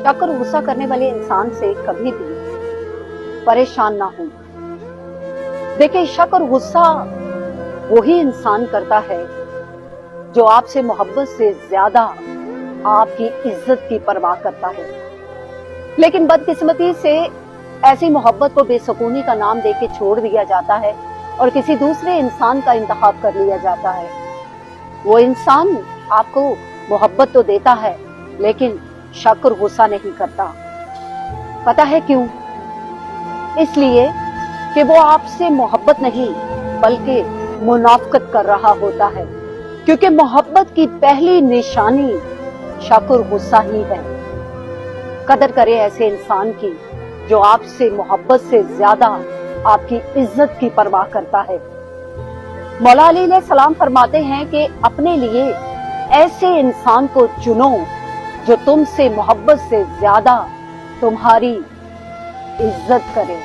शक और गुस्सा करने वाले इंसान से कभी भी परेशान ना हो। देखिए, शक और गुस्सा वही इंसान करता है जो आपसे मोहब्बत से ज्यादा आपकी इज्जत की परवाह करता है। लेकिन बदकिस्मती से ऐसी मोहब्बत को बेसुकूनी का नाम देके छोड़ दिया जाता है और किसी दूसरे इंसान का इंतखाब कर लिया जाता है। वो इंसान आपको मोहब्बत तो देता है लेकिन शक और गुस्सा नहीं करता। पता है क्यों? इसलिए कि वो आपसे मोहब्बत नहीं बल्कि मुनाफकत कर रहा होता है, क्योंकि मोहब्बत की पहली निशानी शक और गुस्सा ही है। कदर करे ऐसे इंसान की जो आपसे मोहब्बत से ज्यादा आपकी इज्जत की परवाह करता है। मौला अली ने सलाम फरमाते हैं कि अपने लिए ऐसे इंसान को चुनो जो तुमसे मोहब्बत से ज्यादा तुम्हारी इज्जत करे।